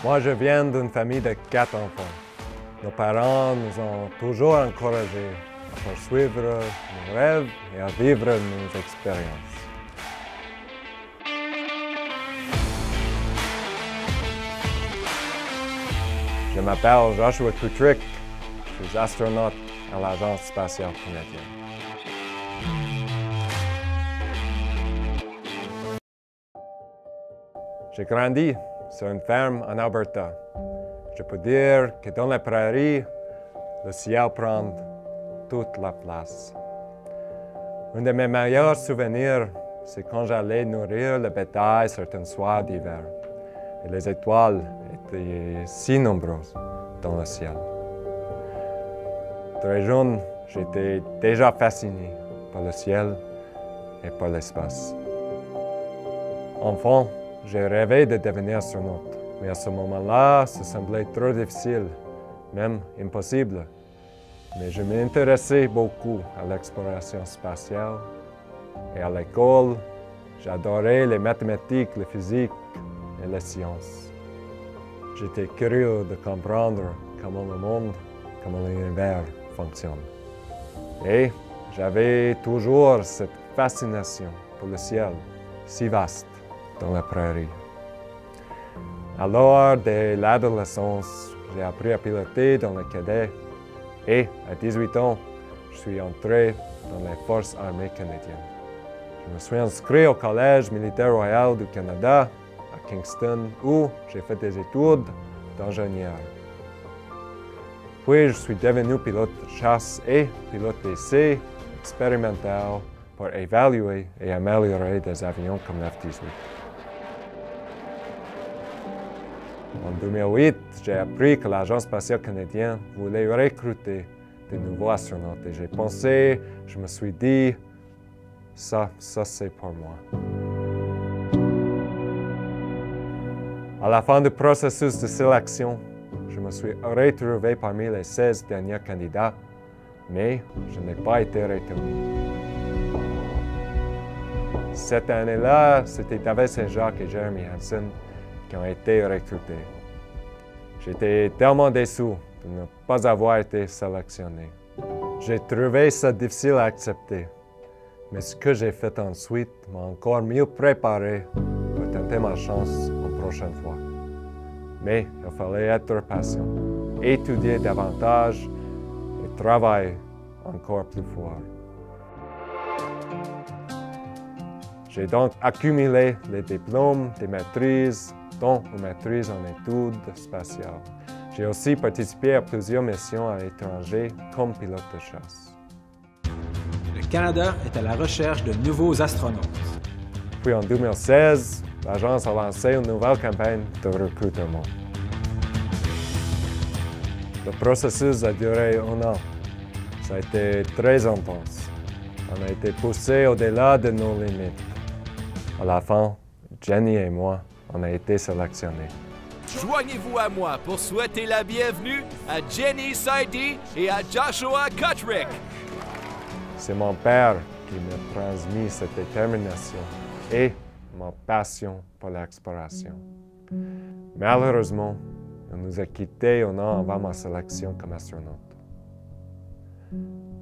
Moi, je viens d'une famille de 4 enfants. Nos parents nous ont toujours encouragés à poursuivre nos rêves et à vivre nos expériences. Je m'appelle Joshua Kutrick, je suis astronaute à l'Agence spatiale canadienne. J'ai grandi sur une ferme en Alberta. Je peux dire que dans les prairies, le ciel prend toute la place. Un de mes meilleurs souvenirs, c'est quand j'allais nourrir le bétail certains soirs d'hiver. Et les étoiles étaient si nombreuses dans le ciel. Très jeune, j'étais déjà fasciné par le ciel et par l'espace. Enfant, j'ai rêvé de devenir astronaute, mais à ce moment-là, ça semblait trop difficile, même impossible. Mais je m'intéressais beaucoup à l'exploration spatiale et à l'école, j'adorais les mathématiques, la physique et les sciences. J'étais curieux de comprendre comment le monde, comment l'univers fonctionne. Et j'avais toujours cette fascination pour le ciel, si vaste dans la prairie. Alors, dès l'adolescence, j'ai appris à piloter dans le cadet et à 18 ans, je suis entré dans les Forces armées canadiennes. Je me suis inscrit au Collège militaire royal du Canada à Kingston où j'ai fait des études d'ingénieur. Puis, je suis devenu pilote de chasse et pilote d'essai expérimental pour évaluer et améliorer des avions comme l'F-18. En 2008, j'ai appris que l'Agence spatiale canadienne voulait recruter de nouveaux astronautes et j'ai pensé, je me suis dit, ça c'est pour moi. À la fin du processus de sélection, je me suis retrouvé parmi les 16 derniers candidats, mais je n'ai pas été retenu. Cette année-là, c'était David Saint-Jacques et Jeremy Hansen qui ont été recrutés. J'étais tellement déçu de ne pas avoir été sélectionné. J'ai trouvé ça difficile à accepter, mais ce que j'ai fait ensuite m'a encore mieux préparé pour tenter ma chance une prochaine fois. Mais il fallait être patient, étudier davantage et travailler encore plus fort. J'ai donc accumulé les diplômes de maîtrise, dont une maîtrise en études spatiales. J'ai aussi participé à plusieurs missions à l'étranger comme pilote de chasse. Le Canada est à la recherche de nouveaux astronautes. Puis en 2016, l'agence a lancé une nouvelle campagne de recrutement. Le processus a duré 1 an. Ça a été très intense. On a été poussé au-delà de nos limites. À la fin, Jenny et moi, on a été sélectionnés. Joignez-vous à moi pour souhaiter la bienvenue à Jenny Saidi et à Joshua Kutrick. C'est mon père qui m'a transmis cette détermination et ma passion pour l'exploration. Malheureusement, il nous a quittés un an avant ma sélection comme astronaute.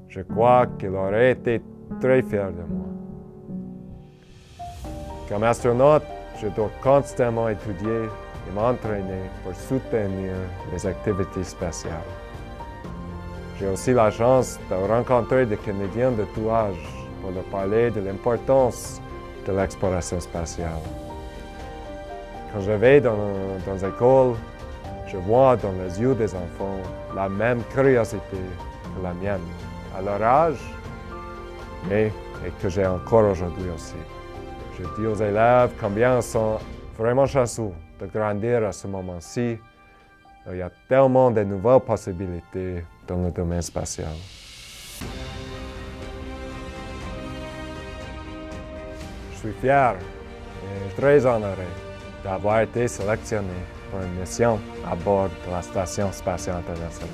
Je crois qu'il aurait été très fier de moi. Comme astronaute, je dois constamment étudier et m'entraîner pour soutenir les activités spatiales. J'ai aussi la chance de rencontrer des Canadiens de tout âge pour leur parler de l'importance de l'exploration spatiale. Quand je vais dans l'école, je vois dans les yeux des enfants la même curiosité que la mienne, à leur âge, mais que j'ai encore aujourd'hui aussi. Je dis aux élèves combien ils sont vraiment chanceux de grandir à ce moment-ci. Il y a tellement de nouvelles possibilités dans le domaine spatial. Je suis fier et très honoré d'avoir été sélectionné pour une mission à bord de la Station spatiale internationale.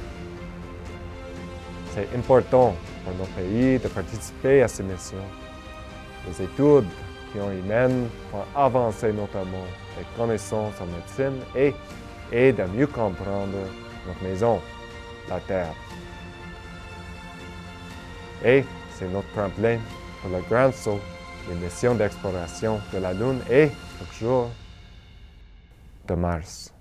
C'est important pour nos pays de participer à ces missions. Les études qui ont y mènent pour avancer notamment les connaissances en médecine et et de mieux comprendre notre maison, la Terre. Et c'est notre tremplin pour le grand saut, les missions d'exploration de la Lune et, quelque jour, de Mars.